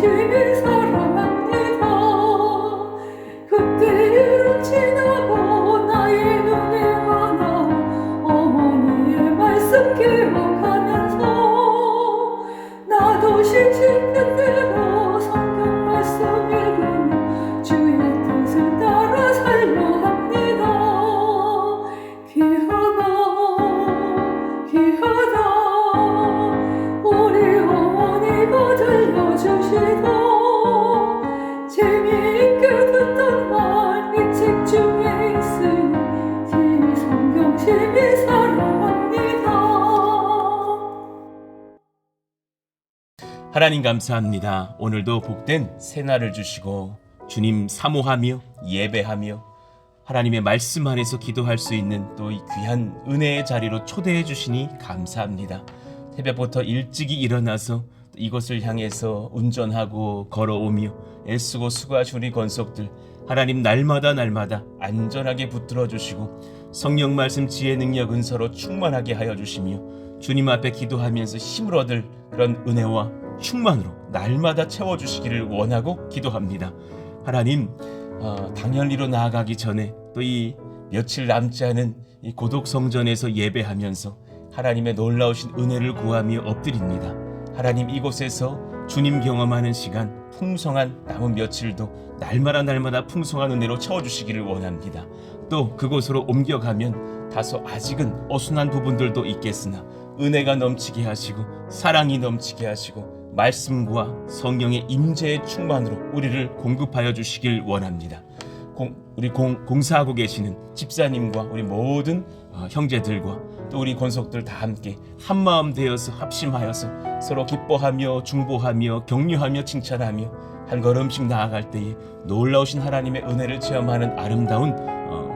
성경심이 사랑합니다. 그때를 지나고 나의 눈에 하나오 어머니의 말씀 기억하면서 나도 시집된 대로 성경 말씀 읽으며 주의 뜻을 따라 살려 합니다. 귀하다 우리 어머니가 들려주시고 재미있게 듣던 말 이 책 중에 있으니 이 성경심이 사랑합니다. 하나님 감사합니다. 오늘도 복된 새날을 주시고 주님 사모하며 예배하며 하나님의 말씀 안에서 기도할 수 있는 또 이 귀한 은혜의 자리로 초대해 주시니 감사합니다. 새벽부터 일찍이 일어나서 이곳을 향해서 운전하고 걸어오며 애쓰고 수고하신 우리 권속들 하나님 날마다 안전하게 붙들어 주시고 성령 말씀 지혜 능력 은사로 충만하게 하여 주시며 주님 앞에 기도하면서 힘을 얻을 그런 은혜와 충만으로 날마다 채워주시기를 원하고 기도합니다. 하나님 당연히로 나아가기 전에 또 이 며칠 남지 않은 이 고독 성전에서 예배하면서 하나님의 놀라우신 은혜를 구하며 엎드립니다. 하나님 이곳에서 주님 경험하는 시간 풍성한 남은 며칠도 날마다 풍성한 은혜로 채워주시기를 원합니다. 또 그곳으로 옮겨가면 다소 아직은 어순한 부분들도 있겠으나 은혜가 넘치게 하시고 사랑이 넘치게 하시고 말씀과 성령의 임재의 충만으로 우리를 공급하여 주시길 원합니다. 우리 공사하고 계시는 집사님과 우리 모든 형제들과 또 우리 권속들 다 함께 한마음 되어서 합심하여서 서로 기뻐하며 중보하며 격려하며 칭찬하며 한 걸음씩 나아갈 때에 놀라우신 하나님의 은혜를 체험하는 아름다운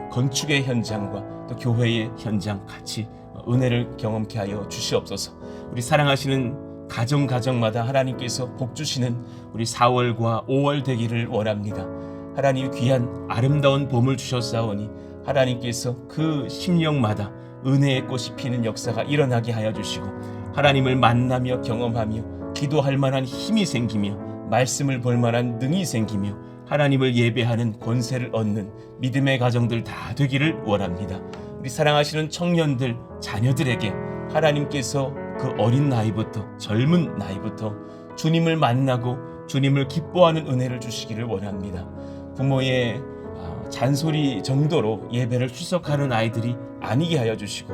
건축의 현장과 또 교회의 현장 같이 은혜를 경험케 하여 주시옵소서. 우리 사랑하시는 가정마다 하나님께서 복 주시는 우리 4월과 5월 되기를 원합니다. 하나님 귀한 아름다운 봄을 주셨사오니 하나님께서 그 심령마다 은혜의 꽃이 피는 역사가 일어나게 하여 주시고 하나님을 만나며 경험하며 기도할 만한 힘이 생기며 말씀을 볼 만한 능이 생기며 하나님을 예배하는 권세를 얻는 믿음의 가정들 다 되기를 원합니다. 우리 사랑하시는 청년들, 자녀들에게 하나님께서 그 어린 나이부터 젊은 나이부터 주님을 만나고 주님을 기뻐하는 은혜를 주시기를 원합니다. 부모의 잔소리 정도로 예배를 출석하는 아이들이 아니게 하여 주시고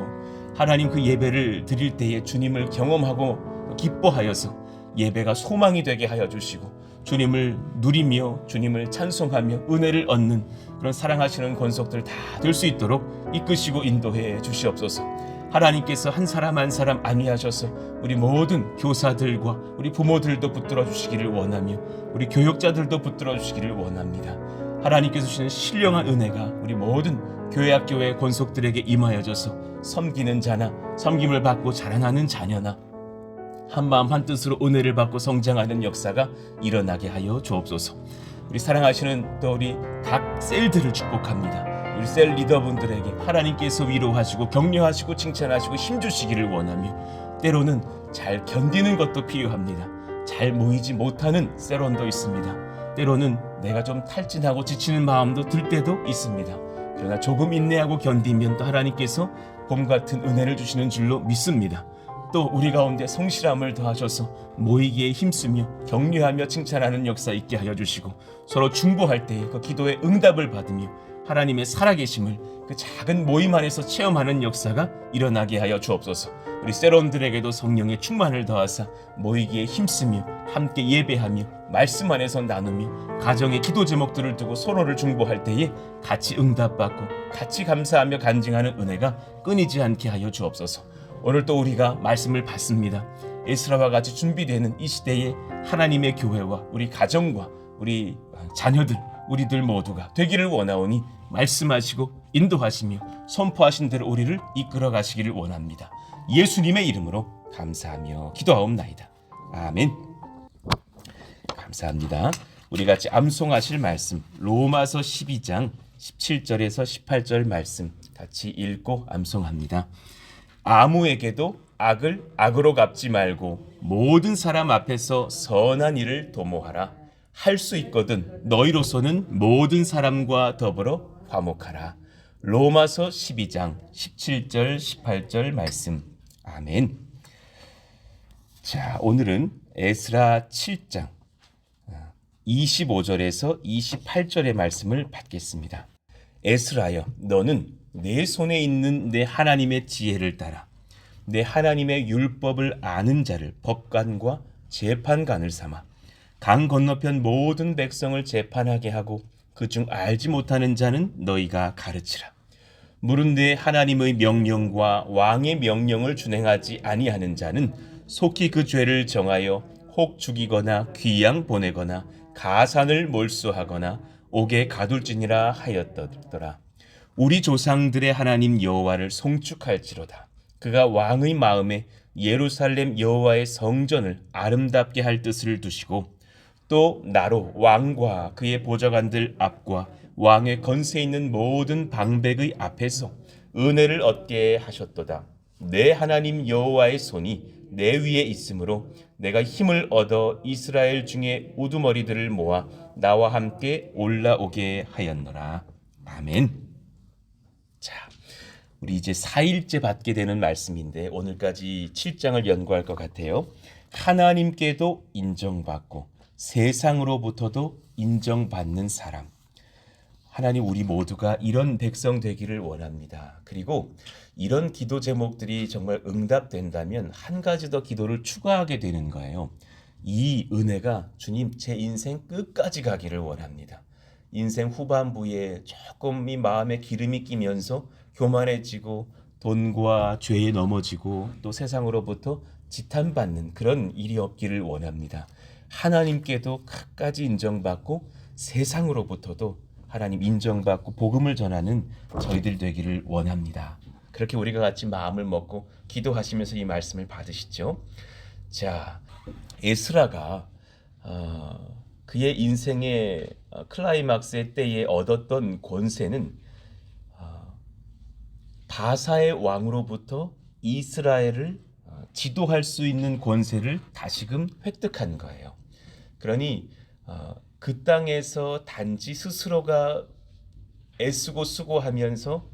하나님 그 예배를 드릴 때에 주님을 경험하고 기뻐하여서 예배가 소망이 되게 하여 주시고 주님을 누리며 주님을 찬송하며 은혜를 얻는 그런 사랑하시는 권속들 다 될 수 있도록 이끄시고 인도해 주시옵소서. 하나님께서 한 사람 한 사람 안위하셔서 우리 모든 교사들과 우리 부모들도 붙들어 주시기를 원하며 우리 교육자들도 붙들어 주시기를 원합니다. 하나님께서 주시는 신령한 은혜가 우리 모든 교회학교의 권속들에게 임하여져서 섬기는 자나 섬김을 받고 자라나는 자녀나 한마음 한뜻으로 은혜를 받고 성장하는 역사가 일어나게 하여 주옵소서. 우리 사랑하시는 또 우리 각 셀들을 축복합니다. 우리 셀 리더분들에게 하나님께서 위로하시고 격려하시고 칭찬하시고 힘주시기를 원하며 때로는 잘 견디는 것도 필요합니다. 잘 모이지 못하는 셀원도 있습니다. 때로는 내가 좀 탈진하고 지치는 마음도 들 때도 있습니다. 그러나 조금 인내하고 견디면 또 하나님께서 봄 같은 은혜를 주시는 줄로 믿습니다. 또 우리 가운데 성실함을 더하셔서 모이기에 힘쓰며 격려하며 칭찬하는 역사 있게 하여 주시고 서로 중보할 때에 그 기도의 응답을 받으며 하나님의 살아계심을 그 작은 모임 안에서 체험하는 역사가 일어나게 하여 주옵소서. 우리 셀원들에게도 성령의 충만을 더하사 모이기에 힘쓰며 함께 예배하며 말씀 안에서 나누며 가정의 기도 제목들을 두고 서로를 중보할 때에 같이 응답받고 같이 감사하며 간증하는 은혜가 끊이지 않게 하여 주옵소서. 오늘 또 우리가 말씀을 받습니다. 에스라와 같이 준비되는 이 시대에 하나님의 교회와 우리 가정과 우리 자녀들 우리들 모두가 되기를 원하오니 말씀하시고 인도하시며 선포하신 대로 우리를 이끌어 가시기를 원합니다. 예수님의 이름으로 감사하며 기도하옵나이다. 아멘. 감사합니다. 우리 같이 암송하실 말씀 로마서 12장 17절에서 18절 말씀 같이 읽고 암송합니다. 아무에게도 악을 악으로 갚지 말고 모든 사람 앞에서 선한 일을 도모하라. 할 수 있거든 너희로서는 모든 사람과 더불어 화목하라. 로마서 12장 17절 18절 말씀. 아멘. 자, 오늘은 에스라 7장 25절에서 28절의 말씀을 받겠습니다. 에스라여, 너는 내 손에 있는 내 하나님의 지혜를 따라 내 하나님의 율법을 아는 자를 법관과 재판관을 삼아 강 건너편 모든 백성을 재판하게 하고 그중 알지 못하는 자는 너희가 가르치라. 물은 내 하나님의 명령과 왕의 명령을 준행하지 아니하는 자는 속히 그 죄를 정하여 혹 죽이거나 귀양 보내거나 가산을 몰수하거나 옥에 가둘지니라 하였더라. 우리 조상들의 하나님 여호와를 송축할지로다. 그가 왕의 마음에 예루살렘 여호와의 성전을 아름답게 할 뜻을 두시고 또 나로 왕과 그의 보좌관들 앞과 왕의 건세 있는 모든 방백의 앞에서 은혜를 얻게 하셨도다. 내 하나님 여호와의 손이 내 위에 있으므로 내가 힘을 얻어 이스라엘 중에 우두머리들을 모아 나와 함께 올라오게 하였노라. 아멘. 자, 우리 이제 4일째 받게 되는 말씀인데 오늘까지 7장을 연구할 것 같아요. 하나님께도 인정받고 세상으로부터도 인정받는 사람. 하나님, 우리 모두가 이런 백성 되기를 원합니다. 그리고 이런 기도 제목들이 정말 응답된다면 한 가지 더 기도를 추가하게 되는 거예요. 이 은혜가 주님 제 인생 끝까지 가기를 원합니다. 인생 후반부에 조금 이 마음에 기름이 끼면서 교만해지고 돈과 죄에 넘어지고 또 세상으로부터 지탄받는 그런 일이 없기를 원합니다. 하나님께도 끝까지 인정받고 세상으로부터도 하나님 인정받고 복음을 전하는 저희들 되기를 원합니다. 그렇게 우리가 같이 마음을 먹고 기도하시면서 이 말씀을 받으시죠. 자, 에스라가 그의 인생의 클라이막스의 때에 얻었던 권세는 바사의 왕으로부터 이스라엘을 지도할 수 있는 권세를 다시금 획득한 거예요. 그러니 그 땅에서 단지 스스로가 애쓰고 수고하면서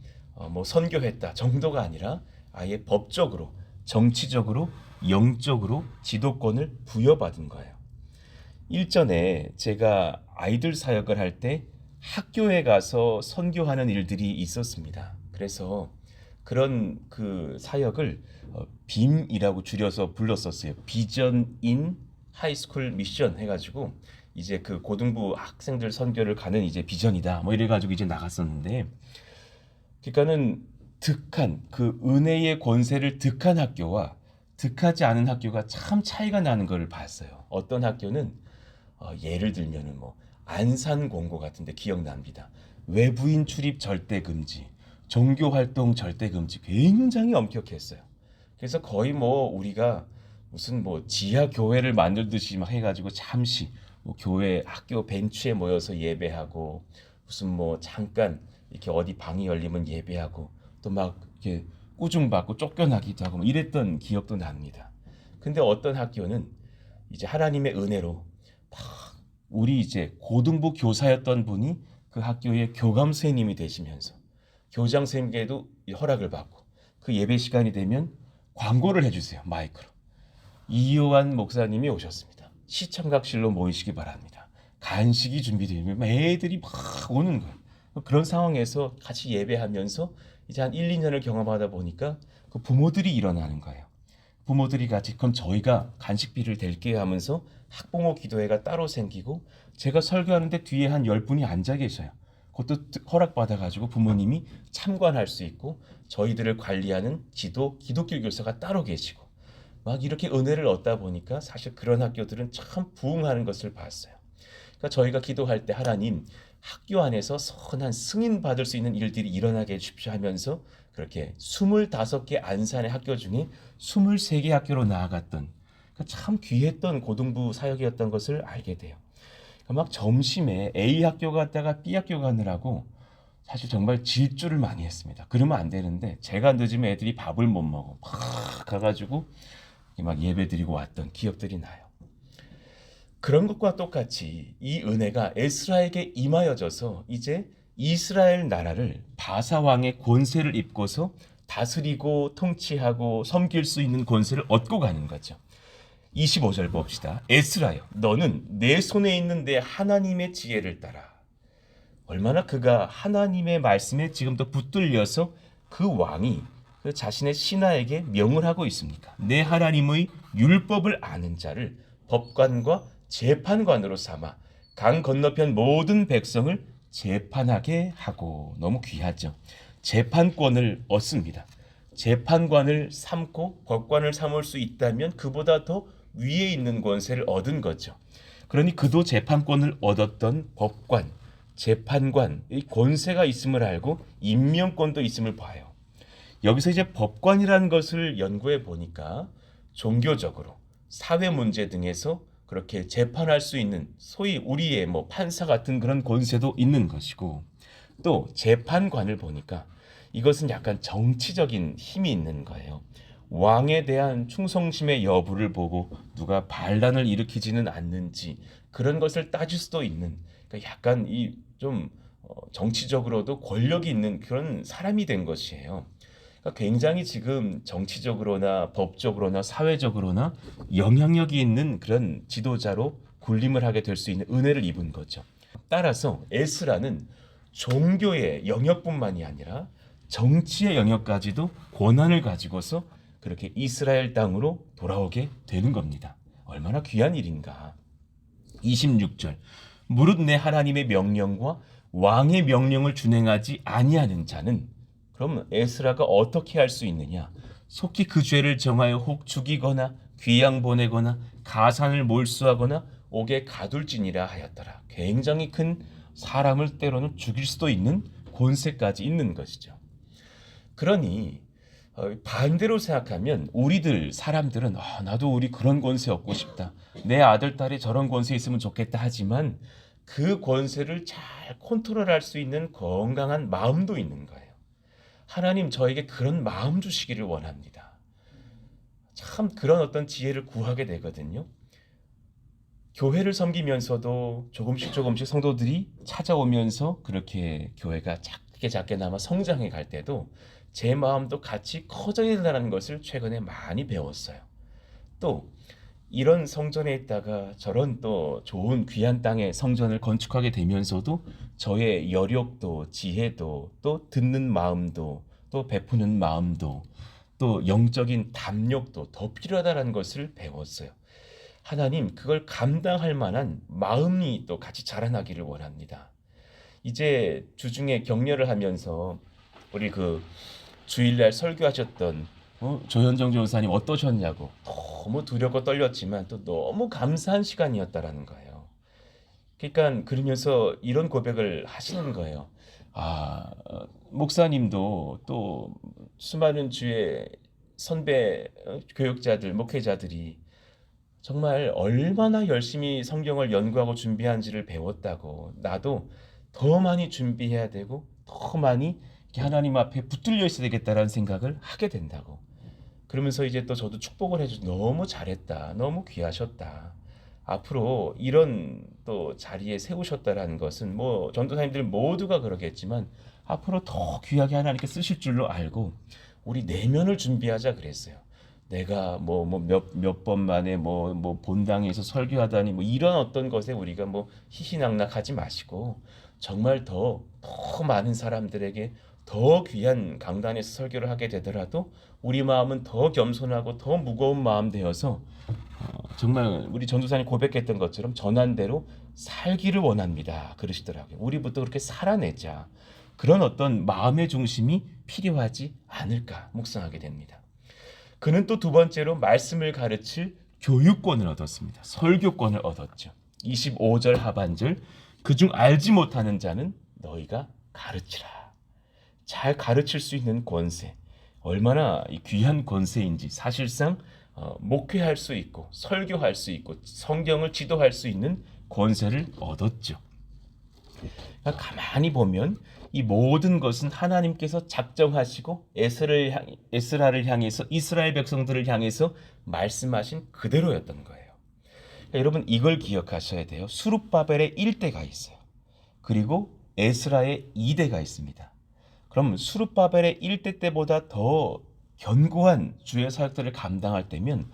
뭐 선교했다 정도가 아니라 아예 법적으로, 정치적으로, 영적으로 지도권을 부여받은 거예요. 일전에 제가 아이들 사역을 할 때 학교에 가서 선교하는 일들이 있었습니다. 그래서 그런 그 사역을 빔이라고 줄여서 불렀었어요. 비전 인 하이스쿨 미션 해가지고 이제 그 고등부 학생들 선교를 가는 이제 비전이다 뭐 이래가지고 이제 나갔었는데, 그러니까는 득한 그 은혜의 권세를 득한 학교와 득하지 않은 학교가 참 차이가 나는 걸 봤어요. 어떤 학교는 예를 들면은 뭐 안산공고 같은데 기억납니다. 외부인 출입 절대 금지, 종교 활동 절대 금지, 굉장히 엄격했어요. 그래서 거의 뭐 우리가 무슨 뭐 지하 교회를 만들듯이 막 해가지고 잠시 뭐 교회 학교 벤치에 모여서 예배하고 무슨 뭐 잠깐 이렇게 어디 방이 열리면 예배하고 또 막 이렇게 꾸중받고 쫓겨나기도 하고 뭐 이랬던 기억도 납니다. 근데 어떤 학교는 이제 하나님의 은혜로 막 우리 이제 고등부 교사였던 분이 그 학교의 교감 선생님이 되시면서 교장 선생님께도 허락을 받고 그 예배 시간이 되면 광고를 해주세요. 마이크로. 이요한 목사님이 오셨습니다. 시청각실로 모이시기 바랍니다. 간식이 준비되면 애들이 막 오는 거예요. 그런 상황에서 같이 예배하면서 이제 한 1, 2년을 경험하다 보니까 그 부모들이 일어나는 거예요. 부모들이 같이 그럼 저희가 간식비를 댈게요 하면서 학부모 기도회가 따로 생기고, 제가 설교하는데 뒤에 한 10분이 앉아 계셔요. 그것도 허락받아가지고 부모님이 참관할 수 있고 저희들을 관리하는 지도 기독교 교사가 따로 계시고 막 이렇게 은혜를 얻다 보니까 사실 그런 학교들은 참 부흥하는 것을 봤어요. 그러니까 저희가 기도할 때 하나님 학교 안에서 선한 승인 받을 수 있는 일들이 일어나게 해주십시오 하면서 그렇게 25개 안산의 학교 중에 23개 학교로 나아갔던, 그러니까 참 귀했던 고등부 사역이었던 것을 알게 돼요. 그러니까 막 점심에 A 학교 갔다가 B 학교 가느라고 사실 정말 질주를 많이 했습니다. 그러면 안 되는데 제가 늦으면 애들이 밥을 못 먹어. 막 가가지고 막 예배 드리고 왔던 기억들이 나요. 그런 것과 똑같이 이 은혜가 에스라에게 임하여져서 이제 이스라엘 나라를 바사 왕의 권세를 입고서 다스리고 통치하고 섬길 수 있는 권세를 얻고 가는 거죠. 25절 봅시다. 에스라여, 너는 내 손에 있는 내 하나님의 지혜를 따라. 얼마나 그가 하나님의 말씀에 지금도 붙들려서 그 왕이 그 자신의 신하에게 명을 하고 있습니까? 내 하나님의 율법을 아는 자를 법관과 재판관으로 삼아 강 건너편 모든 백성을 재판하게 하고. 너무 귀하죠. 재판권을 얻습니다. 재판관을 삼고 법관을 삼을 수 있다면 그보다 더 위에 있는 권세를 얻은 거죠. 그러니 그도 재판권을 얻었던 법관, 재판관의 권세가 있음을 알고 임명권도 있음을 봐요. 여기서 이제 법관이라는 것을 연구해 보니까 종교적으로 사회 문제 등에서 그렇게 재판할 수 있는 소위 우리의 뭐 판사 같은 그런 권세도 있는 것이고, 또 재판관을 보니까 이것은 약간 정치적인 힘이 있는 거예요. 왕에 대한 충성심의 여부를 보고 누가 반란을 일으키지는 않는지 그런 것을 따질 수도 있는, 그러니까 약간 이 좀 정치적으로도 권력이 있는 그런 사람이 된 것이에요. 그러니까 굉장히 지금 정치적으로나 법적으로나 사회적으로나 영향력이 있는 그런 지도자로 군림을 하게 될 수 있는 은혜를 입은 거죠. 따라서 에스라는 종교의 영역뿐만이 아니라 정치의 영역까지도 권한을 가지고서 그렇게 이스라엘 땅으로 돌아오게 되는 겁니다. 얼마나 귀한 일인가. 26절, 무릇 내 하나님의 명령과 왕의 명령을 준행하지 아니하는 자는, 그럼 에스라가 어떻게 할 수 있느냐? 속히 그 죄를 정하여 혹 죽이거나 귀양 보내거나 가산을 몰수하거나 옥에 가둘지니라 하였더라. 굉장히 큰, 사람을 때로는 죽일 수도 있는 권세까지 있는 것이죠. 그러니 반대로 생각하면 우리들 사람들은 나도 우리 그런 권세 얻고 싶다, 내 아들 딸이 저런 권세 있으면 좋겠다 하지만 그 권세를 잘 컨트롤할 수 있는 건강한 마음도 있는 거예요. 하나님 저에게 그런 마음 주시기를 원합니다. 참 그런 어떤 지혜를 구하게 되거든요. 교회를 섬기면서도 조금씩 성도들이 찾아오면서 그렇게 교회가 작게나마 성장해 갈 때도 제 마음도 같이 커져야 된다는 것을 최근에 많이 배웠어요. 또 이런 성전에 있다가 저런 또 좋은 귀한 땅에 성전을 건축하게 되면서도 저의 여력도 지혜도 또 듣는 마음도 또 베푸는 마음도 또 영적인 담력도 더 필요하다는 것을 배웠어요. 하나님 그걸 감당할 만한 마음이 또 같이 자라나기를 원합니다. 이제 주중에 격려를 하면서 우리 그 주일날 설교하셨던 조현정 전사님 어떠셨냐고, 너무 두렵고 떨렸지만 또 너무 감사한 시간이었다라는 거예요. 그러니까 그러면서 이런 고백을 하시는 거예요. 목사님도 또 수많은 주의 선배 교육자들, 목회자들이 정말 얼마나 열심히 성경을 연구하고 준비한지를 배웠다고, 나도 더 많이 준비해야 되고 더 많이 하나님 앞에 붙들려 있어야 되겠다라는 생각을 하게 된다고. 그러면서 이제 또 저도 축복을 해줘. 너무 잘했다, 너무 귀하셨다, 앞으로 이런 또 자리에 세우셨다라는 것은 뭐 전도사님들 모두가 그러겠지만 앞으로 더 귀하게 하나님께 쓰실 줄로 알고 우리 내면을 준비하자 그랬어요. 내가 몇 번 만에 본당에서 설교하다니 이런 어떤 것에 우리가 희희낙낙하지 마시고 정말 더 많은 사람들에게 더 귀한 강단에서 설교를 하게 되더라도 우리 마음은 더 겸손하고 더 무거운 마음 되어서 정말 우리 전도사님 고백했던 것처럼 전한대로 살기를 원합니다 그러시더라고요. 우리부터 그렇게 살아내자, 그런 어떤 마음의 중심이 필요하지 않을까 묵상하게 됩니다. 그는 또 두 번째로 말씀을 가르칠 교육권을 얻었습니다. 설교권을 얻었죠. 25절 하반절, 그중 알지 못하는 자는 너희가 가르치라. 잘 가르칠 수 있는 권세, 얼마나 귀한 권세인지 사실상 목회할 수 있고 설교할 수 있고 성경을 지도할 수 있는 권세를 얻었죠. 그러니까 가만히 보면 이 모든 것은 하나님께서 작정하시고 에스라를 향해서 이스라엘 백성들을 향해서 말씀하신 그대로였던 거예요. 그러니까 여러분 이걸 기억하셔야 돼요. 수룹바벨의 1대가 있어요. 그리고 에스라의 2대가 있습니다. 그럼 수룹바벨의 1대 때보다 더 견고한 주의 사역들을 감당할 때면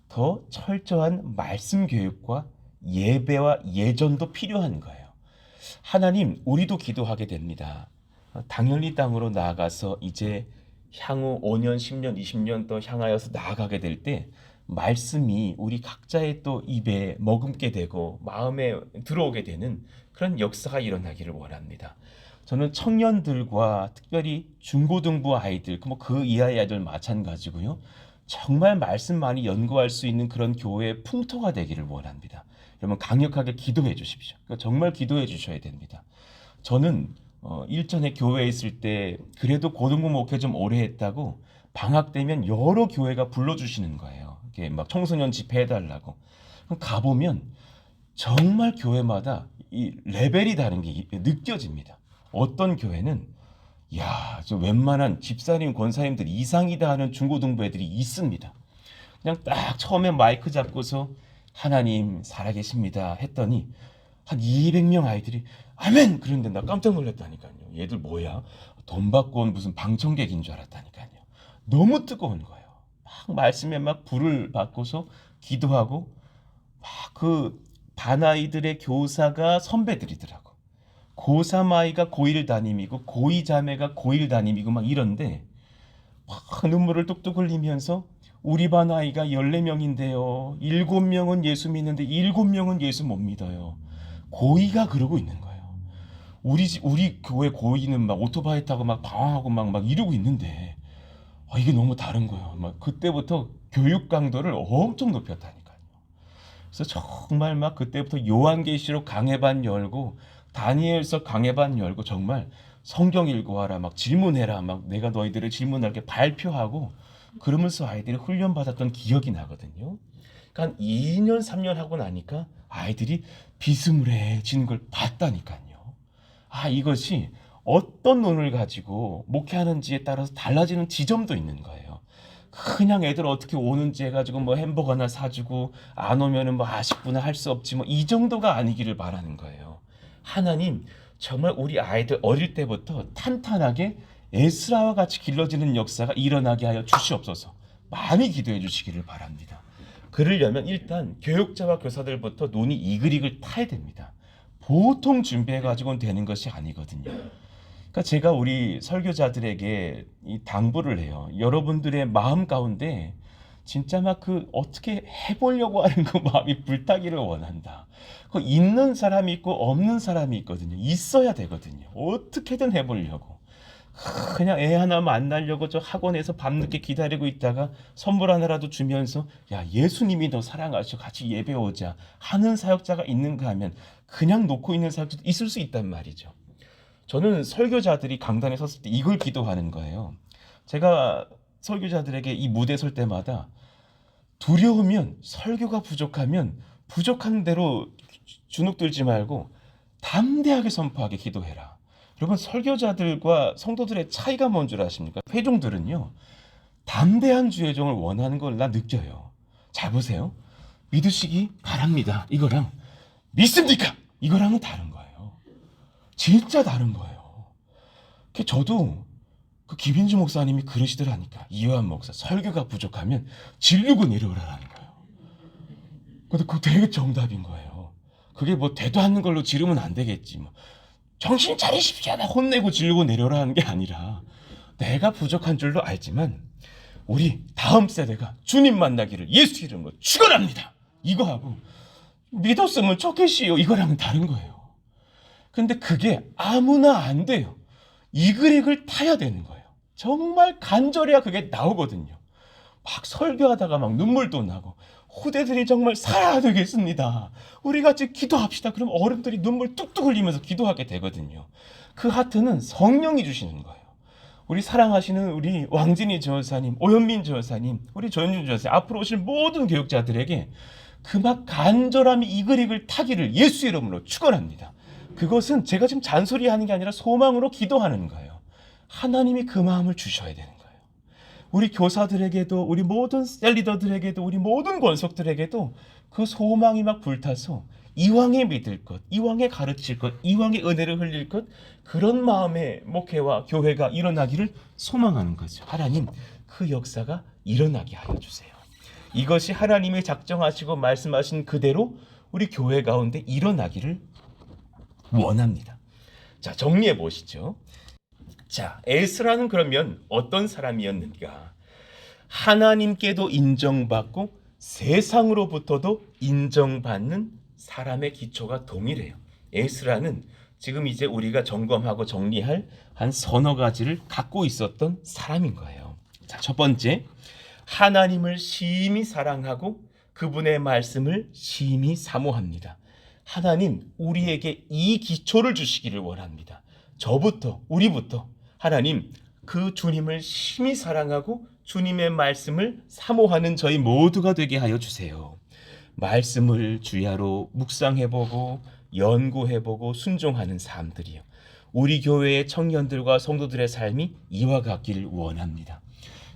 더 철저한 말씀 교육과 예배와 예전도 필요한 거예요. 하나님, 우리도 기도하게 됩니다. 당연히 땅으로 나아가서 이제 향후 5년, 10년, 20년 더 향하여서 나아가게 될 때 말씀이 우리 각자의 또 입에 머금게 되고 마음에 들어오게 되는 그런 역사가 일어나기를 원합니다. 저는 청년들과 특별히 중고등부 아이들, 그 이하의 아이들 마찬가지고요. 정말 말씀 많이 연구할 수 있는 그런 교회의 풍토가 되기를 원합니다. 여러분 강력하게 기도해 주십시오. 정말 기도해 주셔야 됩니다. 저는 일전에 교회에 있을 때 그래도 고등부 목회 좀 오래 했다고 방학 되면 여러 교회가 불러주시는 거예요. 이렇게 막 청소년 집회 해달라고. 그럼 가보면 정말 교회마다 이 레벨이 다른 게 느껴집니다. 어떤 교회는 야, 저 웬만한 집사님, 권사님들 이상이다 하는 중고등부 애들이 있습니다. 그냥 딱 처음에 마이크 잡고서 하나님 살아계십니다 했더니 한 200명 아이들이 아멘! 그런데 나 깜짝 놀랐다니까요. 얘들 뭐야? 돈 받고 온 무슨 방청객인 줄 알았다니까요. 너무 뜨거운 거예요. 막 말씀에 막 불을 받고서 기도하고 막 그 반아이들의 교사가 선배들이더라고. 고3 아이가 고1 담임이고 고2 자매가 고1 담임이고 막 이런데 막 눈물을 뚝뚝 흘리면서 우리 반 아이가 14명인데요. 7명은 예수 믿는데 7명은 예수 못 믿어요. 고2가 그러고 있는 거예요. 우리 교회 고2는 막 오토바이 타고 막 방황하고 막 이러고 있는데 이게 너무 다른 거예요. 막 그때부터 교육 강도를 엄청 높였다니까요. 그래서 정말 막 그때부터 요한계시록 강해반 열고 다니엘서 강해반 열고 정말 성경 읽고하라 막 질문해라 막 내가 너희들을 질문할게 발표하고 그러면서 아이들이 훈련받았던 기억이 나거든요. 그러니까 2년 3년 하고 나니까 아이들이 비스무리해지는 걸 봤다니까요. 이것이 어떤 논을 가지고 목회하는지에 따라서 달라지는 지점도 있는 거예요. 그냥 애들 어떻게 오는지 해가지고 뭐 햄버거 하나 사주고 안 오면은 뭐 아쉽구나 할 수 없지 뭐 이 정도가 아니기를 바라는 거예요. 하나님 정말 우리 아이들 어릴 때부터 탄탄하게 에스라와 같이 길러지는 역사가 일어나게 하여 주시옵소서. 많이 기도해 주시기를 바랍니다. 그러려면 일단 교육자와 교사들부터 눈이 이글이글 타야 됩니다. 보통 준비해가지고는 되는 것이 아니거든요. 그러니까 제가 우리 설교자들에게 이 당부를 해요. 여러분들의 마음 가운데 진짜 막 어떻게 해보려고 하는 그 마음이 불타기를 원한다. 그 있는 사람이 있고 없는 사람이 있거든요. 있어야 되거든요. 어떻게든 해보려고. 그냥 애 하나 만나려고 저 학원에서 밤늦게 기다리고 있다가 선물 하나라도 주면서 야 예수님이 너 사랑하셔 같이 예배 오자 하는 사역자가 있는가 하면 그냥 놓고 있는 사역자도 있을 수 있단 말이죠. 저는 설교자들이 강단에 섰을 때 이걸 기도하는 거예요. 제가 설교자들에게 이 무대 설 때마다 두려우면 설교가 부족하면 부족한 대로 주눅 들지 말고 담대하게 선포하게 기도해라. 여러분 설교자들과 성도들의 차이가 뭔 줄 아십니까? 회종들은요. 담대한 주의종을 원하는 걸 나 느껴요. 잘 보세요. 믿으시기 바랍니다. 이거랑 믿습니까? 이거랑은 다른 거예요. 진짜 다른 거예요. 저도 그 김인주 목사님이 그러시더라니까. 이요한 목사 설교가 부족하면 지르고 내려오라는 거예요. 근데 그거 되게 정답인 거예요. 그게 뭐 되도 않는 걸로 지르면 안 되겠지. 뭐 정신 차리십시오. 혼내고 지르고 내려오라는 게 아니라 내가 부족한 줄도 알지만 우리 다음 세대가 주님 만나기를 예수 이름으로 축원합니다. 이거 하고 믿었으면 좋겠시요. 이거랑은 다른 거예요. 근데 그게 아무나 안 돼요. 이글이글 타야 되는 거예요. 정말 간절해야 그게 나오거든요. 막 설교하다가 막 눈물도 나고 후대들이 정말 살아야 되겠습니다. 우리 같이 기도합시다. 그럼 어른들이 눈물 뚝뚝 흘리면서 기도하게 되거든요. 그 하트는 성령이 주시는 거예요. 우리 사랑하시는 우리 왕진이 전사님, 오현민 전사님, 우리 조현준 전사님, 앞으로 오실 모든 교육자들에게 그 막 간절함이 이글이글 타기를 예수 이름으로 축원합니다. 그것은 제가 지금 잔소리하는 게 아니라 소망으로 기도하는 거예요. 하나님이 그 마음을 주셔야 되는 거예요. 우리 교사들에게도, 우리 모든 셀리더들에게도, 우리 모든 권속들에게도 그 소망이 막 불타서 이왕에 믿을 것, 이왕에 가르칠 것, 이왕에 은혜를 흘릴 것, 그런 마음의 목회와 교회가 일어나기를 소망하는 거죠. 하나님, 그 역사가 일어나게 하여 주세요. 이것이 하나님이 작정하시고 말씀하신 그대로 우리 교회 가운데 일어나기를 원합니다. 자, 정리해 보시죠. 자, 에스라는 그러면 어떤 사람이었는가? 하나님께도 인정받고 세상으로부터도 인정받는 사람의 기초가 동일해요. 에스라는 지금 이제 우리가 점검하고 정리할 한 서너 가지를 갖고 있었던 사람인 거예요. 자, 첫 번째, 하나님을 심히 사랑하고 그분의 말씀을 심히 사모합니다. 하나님, 우리에게 이 기초를 주시기를 원합니다. 저부터, 우리부터 하나님, 그 주님을 심히 사랑하고 주님의 말씀을 사모하는 저희 모두가 되게 하여 주세요. 말씀을 주야로 묵상해보고 연구해보고 순종하는 삶들이요. 우리 교회의 청년들과 성도들의 삶이 이와 같기를 원합니다.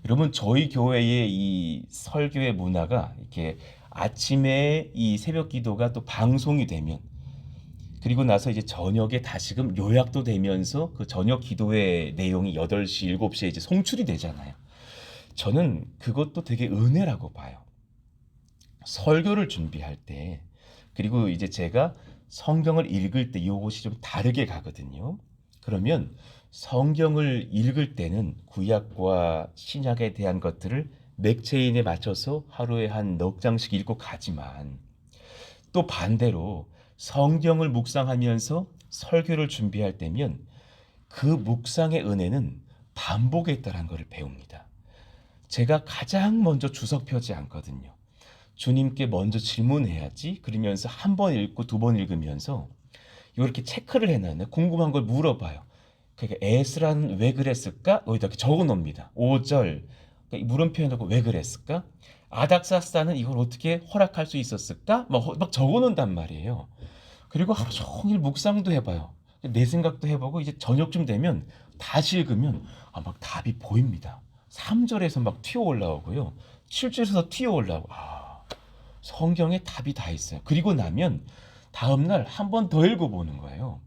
여러분, 저희 교회의 이 설교의 문화가 이렇게 아침에 이 새벽 기도가 또 방송이 되면, 그리고 나서 이제 저녁에 다시금 요약도 되면서 그 저녁 기도의 내용이 8시, 7시에 이제 송출이 되잖아요. 저는 그것도 되게 은혜라고 봐요. 설교를 준비할 때, 그리고 이제 제가 성경을 읽을 때 이것이 좀 다르게 가거든요. 그러면 성경을 읽을 때는 구약과 신약에 대한 것들을 맥체인에 맞춰서 하루에 한 넉 장씩 읽고 가지만, 또 반대로 성경을 묵상하면서 설교를 준비할 때면 그 묵상의 은혜는 반복에 있다는 것을 배웁니다. 제가 가장 먼저 주석 펴지 않거든요. 주님께 먼저 질문해야지. 그러면서 한 번 읽고 두 번 읽으면서 이렇게 체크를 해놔요. 궁금한 걸 물어봐요. 그러니까 에스라는 왜 그랬을까? 여기다 이렇게 적어 놓습니다. 5절 물음표 해놓고 왜 그랬을까? 아닥사스다는 이걸 어떻게 허락할 수 있었을까? 막 적어 놓는단 말이에요. 그리고 하루 종일 묵상도 해봐요. 내 생각도 해보고 이제 저녁쯤 되면 다시 읽으면 막 답이 보입니다. 3절에서 막 튀어 올라오고요. 7절에서 튀어 올라오고, 성경에 답이 다 있어요. 그리고 나면 다음날 한 번 더 읽어보는 거예요.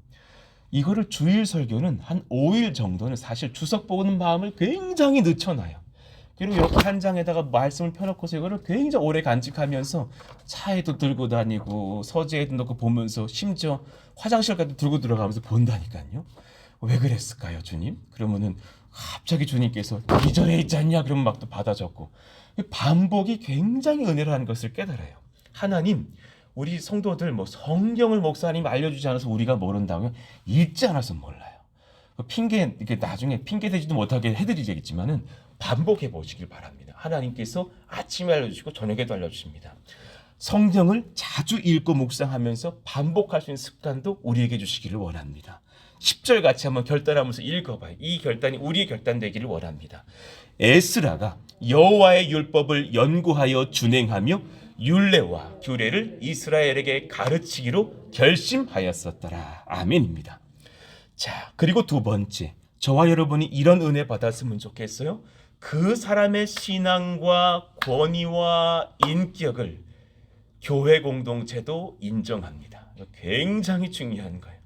이거를 주일 설교는 한 5일 정도는 사실 주석 보는 마음을 굉장히 늦춰놔요. 그리고 여기 한 장에다가 말씀을 펴놓고서 이거를 굉장히 오래 간직하면서 차에도 들고 다니고 서재에도 넣고 보면서 심지어 화장실까지 들고 들어가면서 본다니까요. 왜 그랬을까요, 주님? 그러면은 갑자기 주님께서 2절에 있지 않냐? 그러면 막 또 받아 적고, 반복이 굉장히 은혜라는 것을 깨달아요. 하나님, 우리 성도들 성경을 목사님 알려주지 않아서 우리가 모른다면 읽지 않아서 몰라요. 핑계, 이렇게 나중에 핑계 대지도 못하게 해드리겠지만은 반복해 보시길 바랍니다. 하나님께서 아침에 알려주시고 저녁에도 알려주십니다. 성경을 자주 읽고 묵상하면서 반복할 수 있는 습관도 우리에게 주시기를 원합니다. 10절 같이 한번 결단하면서 읽어봐요. 이 결단이 우리의 결단 되기를 원합니다. 에스라가 여호와의 율법을 연구하여 준행하며 율례와 규례를 이스라엘에게 가르치기로 결심하였었더라. 아멘입니다. 자, 그리고 두 번째, 저와 여러분이 이런 은혜 받았으면 좋겠어요. 그 사람의 신앙과 권위와 인격을 교회 공동체도 인정합니다. 굉장히 중요한 거예요.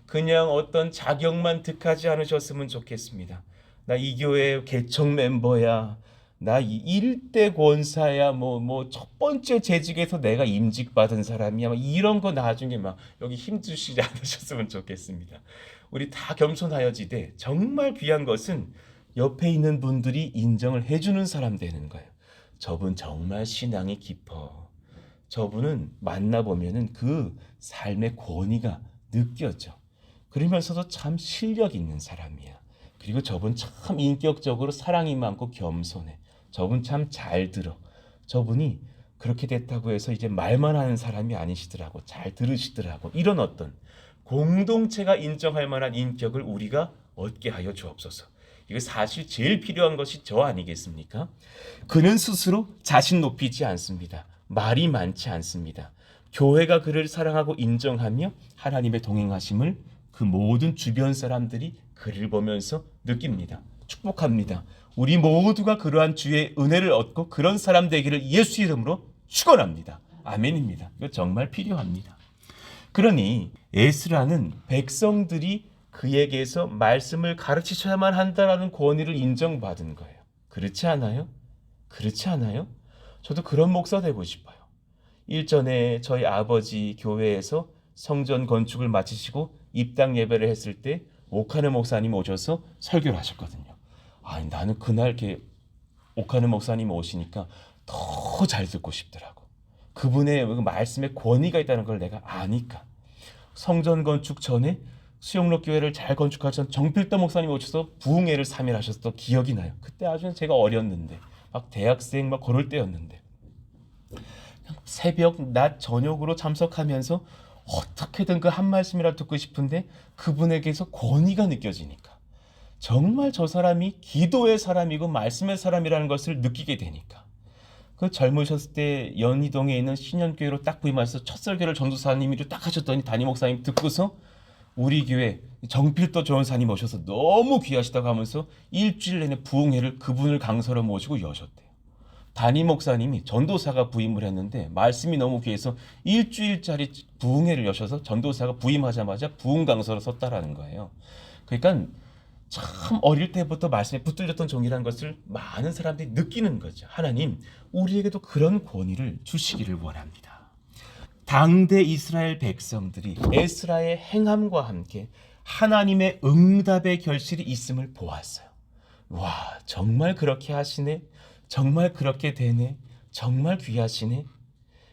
그냥 어떤 자격만 득하지 않으셨으면 좋겠습니다. 나 이 교회 개척 멤버야. 나 일대 권사야. 첫 번째 재직에서 내가 임직 받은 사람이야. 이런 거 나중에 여기 힘주시지 않으셨으면 좋겠습니다. 우리 다 겸손하여지되 정말 귀한 것은 옆에 있는 분들이 인정을 해주는 사람 되는 거예요. 저분 정말 신앙이 깊어. 저분은 만나보면은 그 삶의 권위가 느껴져. 그러면서도 참 실력 있는 사람이야. 그리고 저분 참 인격적으로 사랑이 많고 겸손해. 저분 참 잘 들어. 저분이 그렇게 됐다고 해서 이제 말만 하는 사람이 아니시더라고. 잘 들으시더라고. 이런 어떤 공동체가 인정할 만한 인격을 우리가 얻게 하여 주옵소서. 이거 사실 제일 필요한 것이 저 아니겠습니까? 그는 스스로 자신 높이지 않습니다. 말이 많지 않습니다. 교회가 그를 사랑하고 인정하며 하나님의 동행하심을 그 모든 주변 사람들이 그를 보면서 느낍니다. 축복합니다. 우리 모두가 그러한 주의 은혜를 얻고 그런 사람 되기를 예수 이름으로 축원합니다. 아멘입니다. 이거 정말 필요합니다. 그러니 에스라는 백성들이 그에게서 말씀을 가르치셔야만 한다라는 권위를 인정받은 거예요. 그렇지 않아요? 그렇지 않아요? 저도 그런 목사 되고 싶어요. 일전에 저희 아버지 교회에서 성전 건축을 마치시고 입당 예배를 했을 때 오카네 목사님 오셔서 설교를 하셨거든요. 아니, 나는 그날 이렇게 오카네 목사님 오시니까 더 잘 듣고 싶더라고. 그분의 말씀에 권위가 있다는 걸 내가 아니까. 성전 건축 전에 수영록 교회를 잘 건축하신 정필도 목사님 오셔서 부흥회를 3일 하셨던 기억이 나요. 그때 아주 제가 어렸는데 막 대학생 막 그럴 때였는데 새벽 낮 저녁으로 참석하면서 어떻게든 그 한 말씀이라도 듣고 싶은데 그분에게서 권위가 느껴지니까 정말 저 사람이 기도의 사람이고 말씀의 사람이라는 것을 느끼게 되니까 그 젊으셨을 때 연희동에 있는 신현교회로 딱 부임하셔서 첫 설교를 전도사님이 딱 하셨더니 담임 목사님 듣고서 우리 교회 정필도 조원사님 오셔서 너무 귀하시다고 하면서 일주일 내내 부흥회를 그분을 강사로 모시고 여셨대요. 담임 목사님이 전도사가 부임을 했는데 말씀이 너무 귀해서 일주일짜리 부흥회를 여셔서 전도사가 부임하자마자 부흥 강사로 섰다라는 거예요. 그러니까 참 어릴 때부터 말씀에 붙들렸던 종이라는 것을 많은 사람들이 느끼는 거죠. 하나님, 우리에게도 그런 권위를 주시기를 원합니다. 당대 이스라엘 백성들이 에스라의 행함과 함께 하나님의 응답의 결실이 있음을 보았어요. 와, 정말 그렇게 하시네. 정말 그렇게 되네. 정말 귀하시네.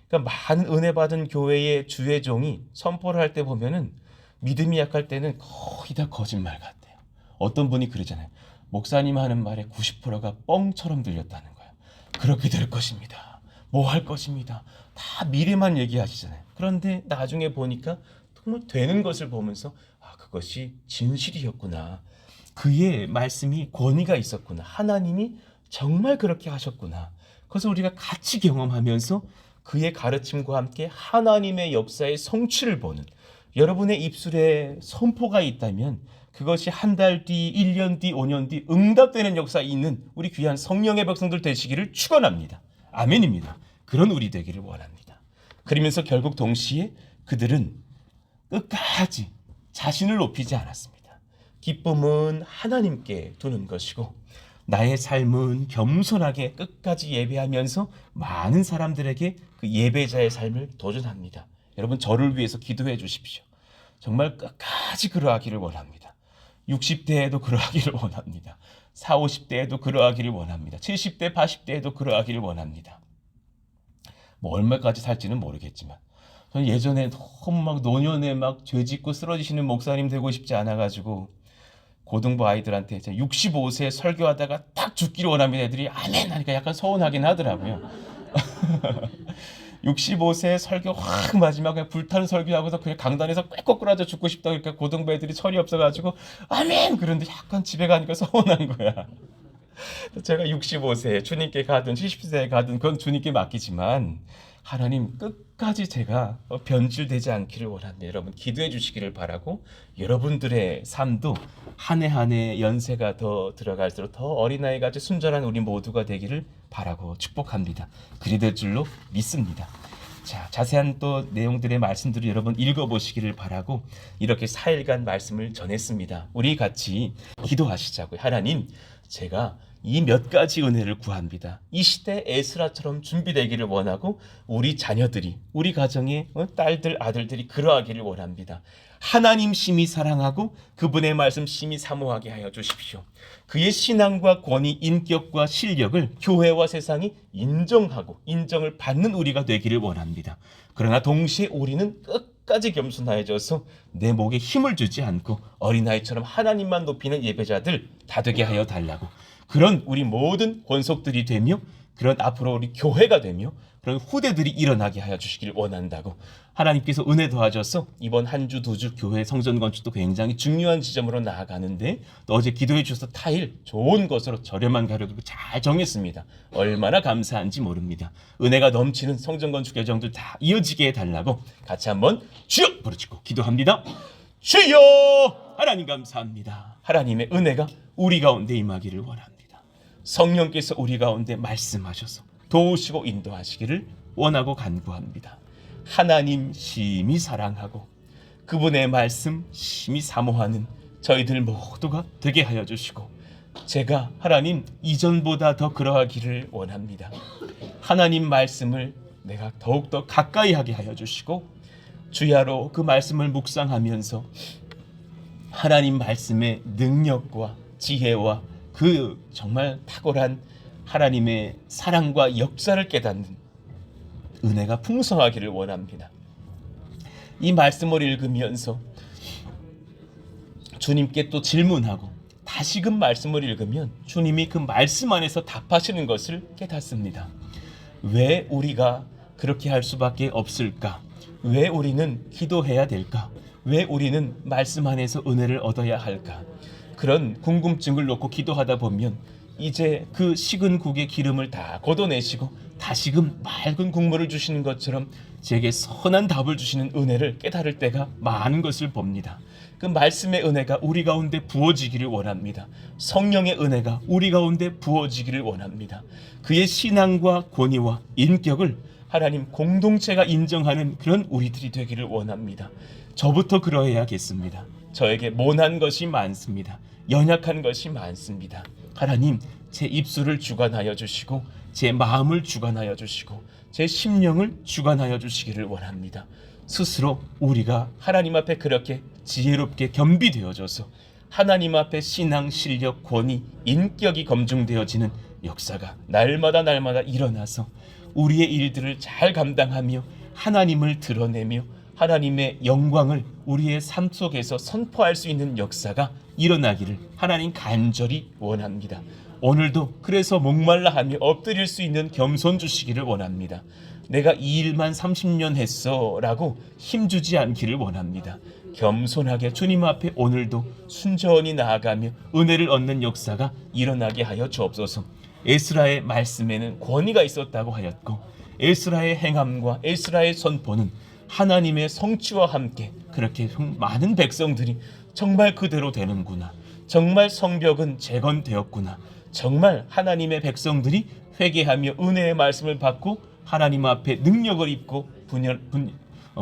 그러니까 많은 은혜 받은 교회의 주의 종이 선포를 할 때 보면은 믿음이 약할 때는 거의 다 거짓말 같아요. 어떤 분이 그러잖아요. 목사님 하는 말의 90%가 뻥처럼 들렸다는 거예요. 그렇게 될 것입니다. 뭐 할 것입니다. 다 미래만 얘기하시잖아요. 그런데 나중에 보니까 정말 되는 것을 보면서 아, 그것이 진실이었구나. 그의 말씀이 권위가 있었구나. 하나님이 정말 그렇게 하셨구나. 그래서 우리가 같이 경험하면서 그의 가르침과 함께 하나님의 역사의 성취를 보는 여러분의 입술에 선포가 있다면 그것이 한 달 뒤, 1년 뒤, 5년 뒤 응답되는 역사에 있는 우리 귀한 성령의 백성들 되시기를 축원합니다. 아멘입니다. 그런 우리 되기를 원합니다. 그러면서 결국 동시에 그들은 끝까지 자신을 높이지 않았습니다. 기쁨은 하나님께 두는 것이고 나의 삶은 겸손하게 끝까지 예배하면서 많은 사람들에게 그 예배자의 삶을 도전합니다. 여러분 저를 위해서 기도해 주십시오. 정말 끝까지 그러하기를 원합니다. 60대에도 그러하기를 원합니다. 40, 50대에도 그러하기를 원합니다. 70대, 80대에도 그러하기를 원합니다. 뭐 얼마까지 살지는 모르겠지만 저는 예전에 너무 막 노년에 막 죄짓고 쓰러지시는 목사님 되고 싶지 않아가지고 고등부 아이들한테 65세 설교하다가 딱 죽기를 원합니다. 애들이 아멘 하니까 약간 서운하긴 하더라고요. 65세 설교 확 마지막에 불타는 설교하고서 그냥 강단에서 꽥꽥 꿇어져 죽고 싶다 그러니까 고등부 애들이 철이 없어가지고 아멘 그런데 약간 집에 가니까 서운한 거야. 제가 65세 주님께 가든 70세에 가든 그건 주님께 맡기지만 하나님 끝까지 제가 변질되지 않기를 원합니다. 여러분 기도해 주시기를 바라고 여러분들의 삶도 한 해 한 해 연세가 더 들어갈수록 더 어린아이같이 순전한 우리 모두가 되기를 바라고 축복합니다. 그리 될 줄로 믿습니다. 자, 자세한 또 내용들의 말씀들을 여러분 읽어보시기를 바라고 이렇게 4일간 말씀을 전했습니다. 우리 같이 기도하시자고요. 하나님, 제가 이 몇 가지 은혜를 구합니다. 이 시대 에스라처럼 준비되기를 원하고 우리 자녀들이 우리 가정의 딸들 아들들이 그러하기를 원합니다. 하나님 심히 사랑하고 그분의 말씀 심히 사모하게 하여 주십시오. 그의 신앙과 권위, 인격과 실력을 교회와 세상이 인정하고 인정을 받는 우리가 되기를 원합니다. 그러나 동시에 우리는 끝까지 겸손해져서 내 목에 힘을 주지 않고 어린아이처럼 하나님만 높이는 예배자들 다 되게 하여 달라고 그런 우리 모든 권속들이 되며 그런 앞으로 우리 교회가 되며 그런 후대들이 일어나게 하여 주시기를 원한다고 하나님께서 은혜 도와줘서 이번 한 주 두 주 교회 성전 건축도 굉장히 중요한 지점으로 나아가는데 또 어제 기도해 주셔서 타일 좋은 것으로 저렴한 가격으로 잘 정했습니다. 얼마나 감사한지 모릅니다. 은혜가 넘치는 성전 건축 여정들 다 이어지게 해달라고 같이 한번 주여 부르짖고 기도합니다. 주여 하나님 감사합니다. 하나님의 은혜가 우리 가운데 임하기를 원합니다. 성령께서 우리 가운데 말씀하셔서 도우시고 인도하시기를 원하고 간구합니다. 하나님 심히 사랑하고 그분의 말씀 심히 사모하는 저희들 모두가 되게 하여 주시고 제가 하나님 이전보다 더 그러하기를 원합니다. 하나님 말씀을 내가 더욱더 가까이 하게 하여 주시고 주야로 그 말씀을 묵상하면서 하나님 말씀의 능력과 지혜와 그 정말 탁월한 하나님의 사랑과 역사를 깨닫는 은혜가 풍성하기를 원합니다. 이 말씀을 읽으면서 주님께 또 질문하고 다시금 말씀을 읽으면 주님이 그 말씀 안에서 답하시는 것을 깨닫습니다. 왜 우리가 그렇게 할 수밖에 없을까? 왜 우리는 기도해야 될까? 왜 우리는 말씀 안에서 은혜를 얻어야 할까? 그런 궁금증을 놓고 기도하다 보면 이제 그 식은 국의 기름을 다 걷어내시고 다시금 맑은 국물을 주시는 것처럼 제게 선한 답을 주시는 은혜를 깨달을 때가 많은 것을 봅니다. 그 말씀의 은혜가 우리 가운데 부어지기를 원합니다. 성령의 은혜가 우리 가운데 부어지기를 원합니다. 그의 신앙과 권위와 인격을 하나님 공동체가 인정하는 그런 우리들이 되기를 원합니다. 저부터 그러해야겠습니다. 저에게 모난 것이 많습니다. 연약한 것이 많습니다. 하나님, 제 입술을 주관하여 주시고 제 마음을 주관하여 주시고 제 심령을 주관하여 주시기를 원합니다. 스스로 우리가 하나님 앞에 그렇게 지혜롭게 겸비되어져서 하나님 앞에 신앙, 실력, 권위, 인격이 검증되어지는 역사가 날마다 일어나서 우리의 일들을 잘 감당하며 하나님을 드러내며 하나님의 영광을 우리의 삶 속에서 선포할 수 있는 역사가 일어나기를 하나님 간절히 원합니다. 오늘도 그래서 목말라 하며 엎드릴 수 있는 겸손 주시기를 원합니다. 내가 이 일만 30년 했어 라고 힘주지 않기를 원합니다. 겸손하게 주님 앞에 오늘도 순전히 나아가며 은혜를 얻는 역사가 일어나게 하여 주옵소서. 에스라의 말씀에는 권위가 있었다고 하였고 에스라의 행함과 에스라의 선포는 하나님의 성취와 함께 그렇게 많은 백성들이 정말 그대로 되는구나. 정말 성벽은 재건되었구나. 정말 하나님의 백성들이 회개하며 은혜의 말씀을 받고 하나님 앞에 능력을 입고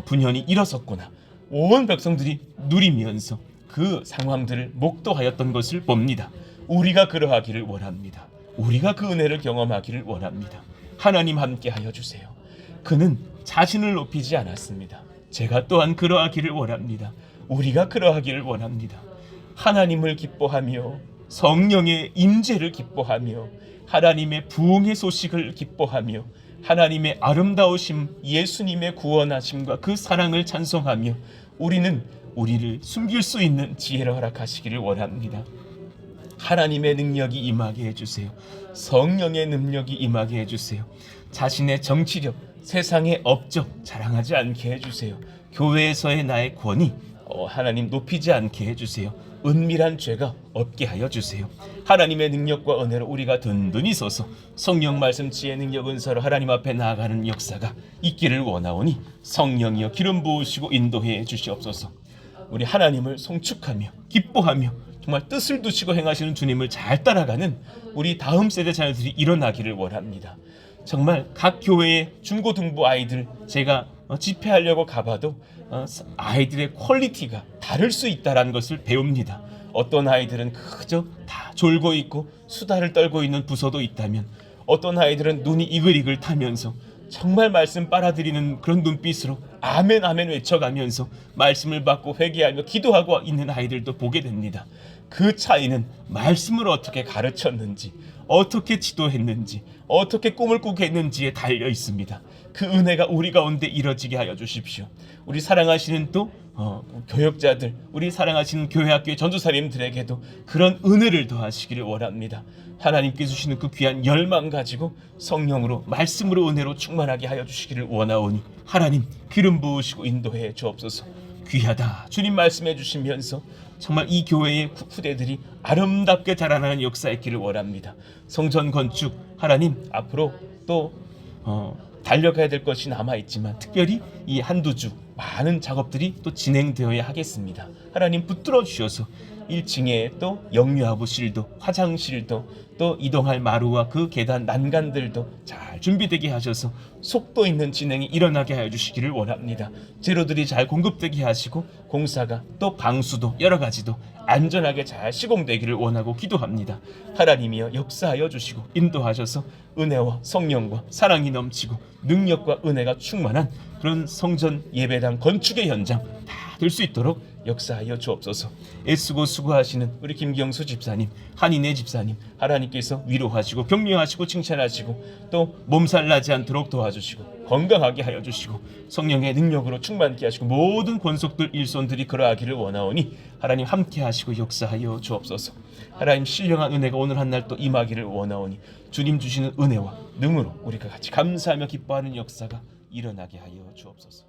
분연이 일어섰구나. 온 백성들이 누리면서 그 상황들을 목도하였던 것을 봅니다. 우리가 그러하기를 원합니다. 우리가 그 은혜를 경험하기를 원합니다. 하나님 함께 하여 주세요. 그는 자신을 높이지 않았습니다. 제가 또한 그러하기를 원합니다. 우리가 그러하기를 원합니다. 하나님을 기뻐하며 성령의 임재를 기뻐하며 하나님의 부흥의 소식을 기뻐하며 하나님의 아름다우심, 예수님의 구원하심과 그 사랑을 찬송하며 우리는 우리를 숨길 수 있는 지혜를 허락하시기를 원합니다. 하나님의 능력이 임하게 해주세요. 성령의 능력이 임하게 해주세요. 자신의 정치력, 세상의 업적 자랑하지 않게 해주세요. 교회에서의 나의 권위 하나님 높이지 않게 해주세요. 은밀한 죄가 없게 하여 주세요. 하나님의 능력과 은혜로 우리가 든든히 서서 성령 말씀 지혜 능력 은사로 하나님 앞에 나아가는 역사가 있기를 원하오니 성령이여 기름 부으시고 인도해 주시옵소서. 우리 하나님을 송축하며 기뻐하며 정말 뜻을 두시고 행하시는 주님을 잘 따라가는 우리 다음 세대 자녀들이 일어나기를 원합니다. 정말 각 교회의 중고등부 아이들 제가 집회하려고 가봐도 아이들의 퀄리티가 다를 수 있다는 것을 배웁니다. 어떤 아이들은 그저 다 졸고 있고 수다를 떨고 있는 부서도 있다면 어떤 아이들은 눈이 이글이글 타면서 정말 말씀 빨아들이는 그런 눈빛으로 아멘 아멘 외쳐가면서 말씀을 받고 회개하며 기도하고 있는 아이들도 보게 됩니다. 그 차이는 말씀을 어떻게 가르쳤는지, 어떻게 지도했는지, 어떻게 꿈을 꾸게 했는지에 달려 있습니다. 그 은혜가 우리 가운데 이뤄지게 하여 주십시오. 우리 사랑하시는 또 교역자들, 우리 사랑하시는 교회학교의 전도사님들에게도 그런 은혜를 더하시기를 원합니다. 하나님께서 주시는 그 귀한 열망 가지고 성령으로 말씀으로 은혜로 충만하게 하여 주시기를 원하오니 하나님 기름 부으시고 인도해 주옵소서. 귀하다 주님 말씀해 주시면서 정말 이 교회의 후대들이 아름답게 자라나는 역사 있기를 원합니다. 성전 건축 하나님 앞으로 또 달려가야 될 것이 남아있지만 특별히 이 한두 주 많은 작업들이 또 진행되어야 하겠습니다. 하나님 붙들어 주셔서 1층에 또 영유아부실도 화장실도 또 이동할 마루와 그 계단 난간들도 잘 준비되게 하셔서 속도 있는 진행이 일어나게 하여 주시기를 원합니다. 재료들이 잘 공급되게 하시고 공사가 또 방수도 여러 가지도 안전하게 잘 시공되기를 원하고 기도합니다. 하나님이여 역사하여 주시고 인도하셔서 은혜와 성령과 사랑이 넘치고 능력과 은혜가 충만한 그런 성전 예배당 건축의 현장 다 될 수 있도록 역사하여 주옵소서. 애쓰고 수고하시는 우리 김경수 집사님, 한인혜 집사님 하나님께서 위로하시고 격려하시고 칭찬하시고 또 몸살 나지 않도록 도와주시고 건강하게 하여 주시고 성령의 능력으로 충만케 하시고 모든 권속들 일손들이 그러하기를 원하오니 하나님 함께 하시고 역사하여 주옵소서. 하나님 신령한 은혜가 오늘 한 날 또 임하기를 원하오니 주님 주시는 은혜와 능으로 우리가 같이 감사하며 기뻐하는 역사가 일어나게 하여 주옵소서.